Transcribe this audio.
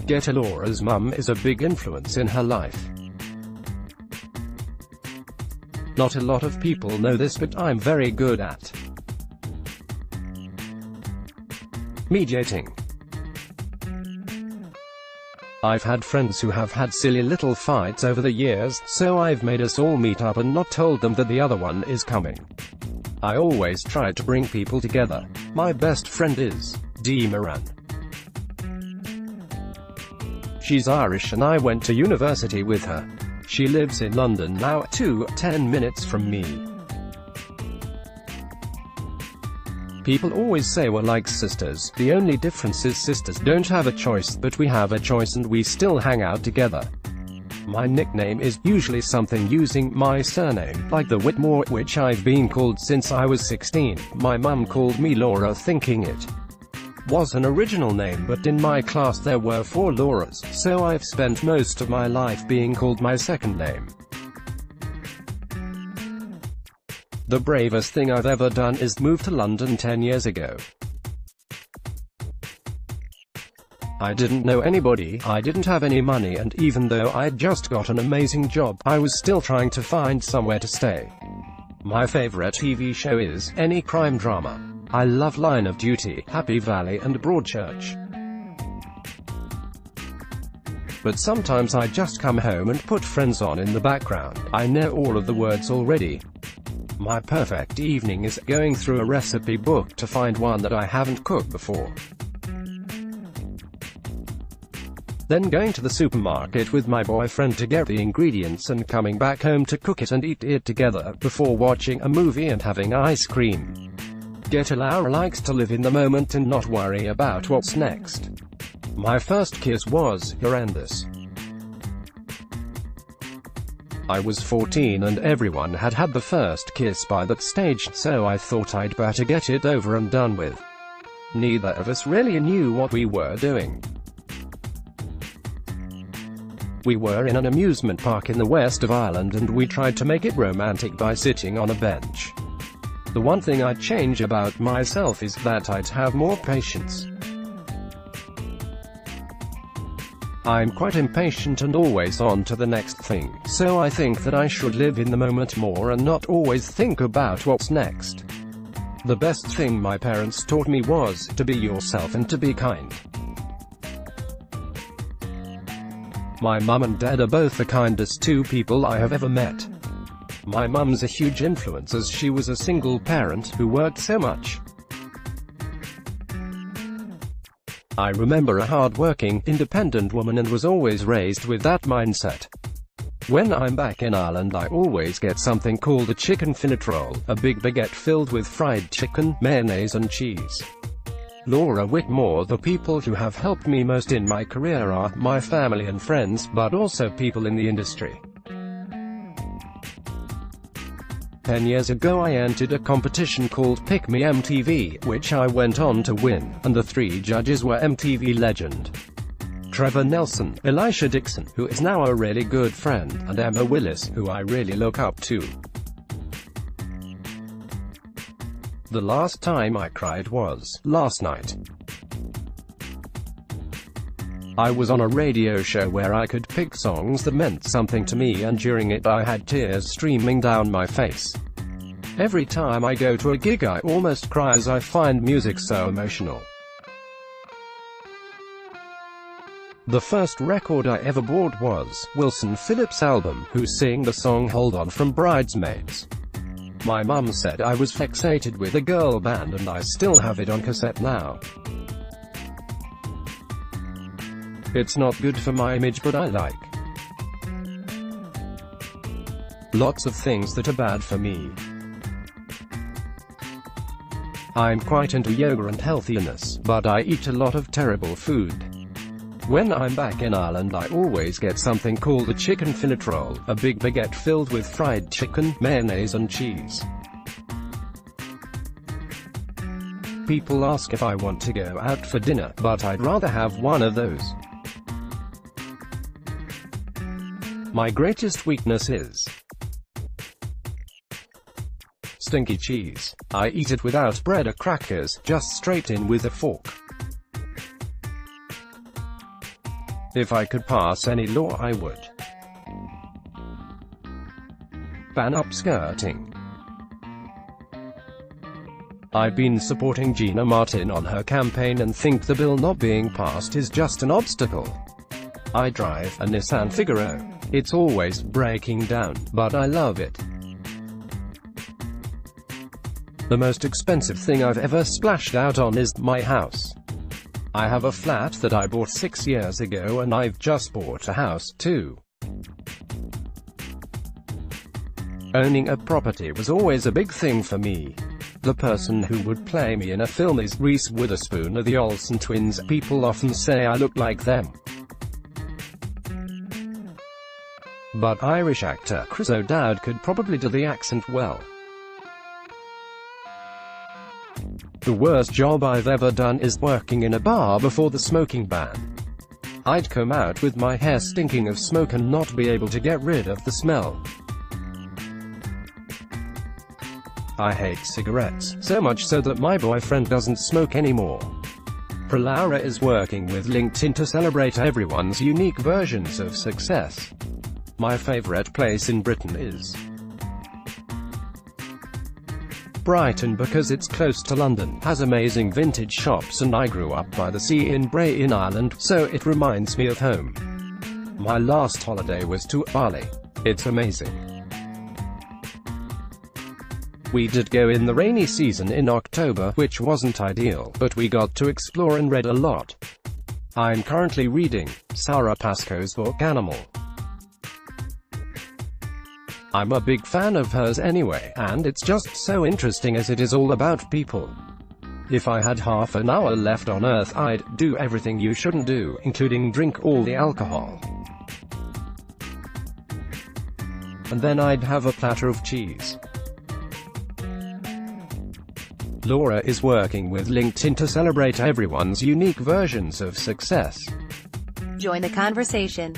Get a Laura's mum is a big influence in her life. Not a lot of people know this, but I'm very good at mediating. I've had friends who have had silly little fights over the years, so I've made us all meet up and not told them that the other one is coming. I always try to bring people together. My best friend is Dee Moran. She's Irish and I went to university with her. She lives in London now, 10 minutes from me. People always say we're like sisters. The only difference is sisters don't have a choice, but we have a choice and we still hang out together. My nickname is usually something using my surname, like the Whitmore, which I've been called since I was 16. My mum called me Laura thinking it was an original name, but in my class there were 4 Lauras, so I've spent most of my life being called my second name. The bravest thing I've ever done is move to London 10 years ago. I didn't know anybody, I didn't have any money, and even though I'd just got an amazing job, I was still trying to find somewhere to stay. My favorite TV show is any crime drama. I love Line of Duty, Happy Valley and Broadchurch. But sometimes I just come home and put Friends on in the background. I know all of the words already. My perfect evening is going through a recipe book to find one that I haven't cooked before. Then going to the supermarket with my boyfriend to get the ingredients and coming back home to cook it and eat it together, before watching a movie and having ice cream. Laura likes to live in the moment and not worry about what's next. My first kiss was horrendous. I was 14 and everyone had had the first kiss by that stage, so I thought I'd better get it over and done with. Neither of us really knew what we were doing. We were in an amusement park in the west of Ireland and we tried to make it romantic by sitting on a bench. The one thing I'd change about myself is that I'd have more patience. I'm quite impatient and always on to the next thing, so I think that I should live in the moment more and not always think about what's next. The best thing my parents taught me was to be yourself and to be kind. My mum and dad are both the kindest 2 people I have ever met. My mum's a huge influence as she was a single parent who worked so much. I remember a hard-working, independent woman and was always raised with that mindset. When I'm back in Ireland I always get something called a chicken fillet roll, a big baguette filled with fried chicken, mayonnaise and cheese. Laura Whitmore. The people who have helped me most in my career are my family and friends, but also people in the industry. 10 years ago I entered a competition called Pick Me MTV, which I went on to win, and the 3 judges were MTV legend Trevor Nelson, Elisha Dixon, who is now a really good friend, and Emma Willis, who I really look up to. The last time I cried was last night. I was on a radio show where I could pick songs that meant something to me, and during it I had tears streaming down my face. Every time I go to a gig I almost cry as I find music so emotional. The first record I ever bought was Wilson Phillips' album, who sang the song Hold On from Bridesmaids. My mum said I was fixated with a girl band and I still have it on cassette now. It's not good for my image, but I like lots of things that are bad for me. I'm quite into yoga and healthiness, but I eat a lot of terrible food. When I'm back in Ireland I always get something called a chicken fillet roll, a big baguette filled with fried chicken, mayonnaise and cheese. People ask if I want to go out for dinner, but I'd rather have one of those. My greatest weakness is stinky cheese. I eat it without bread or crackers, just straight in with a fork. If I could pass any law I would ban upskirting. I've been supporting Gina Martin on her campaign and think the bill not being passed is just an obstacle. I drive a Nissan Figaro. It's always breaking down, but I love it. The most expensive thing I've ever splashed out on is my house. I have a flat that I bought 6 years ago and I've just bought a house too. Owning a property was always a big thing for me. The person who would play me in a film is Reese Witherspoon of the Olsen twins. People often say I look like them. But Irish actor Chris O'Dowd could probably do the accent well. The worst job I've ever done is working in a bar before the smoking ban. I'd come out with my hair stinking of smoke and not be able to get rid of the smell. I hate cigarettes, so much so that my boyfriend doesn't smoke anymore. Laura is working with LinkedIn to celebrate everyone's unique versions of success. My favorite place in Britain is Brighton because it's close to London, has amazing vintage shops, and I grew up by the sea in Bray in Ireland, so it reminds me of home. My last holiday was to Bali. It's amazing. We did go in the rainy season in October, which wasn't ideal, but we got to explore and read a lot. I'm currently reading Sarah Pascoe's book Animal. I'm a big fan of hers anyway, and it's just so interesting as it is all about people. If I had half an hour left on Earth, I'd do everything you shouldn't do, including drink all the alcohol. And then I'd have a platter of cheese. Laura is working with LinkedIn to celebrate everyone's unique versions of success. Join the conversation.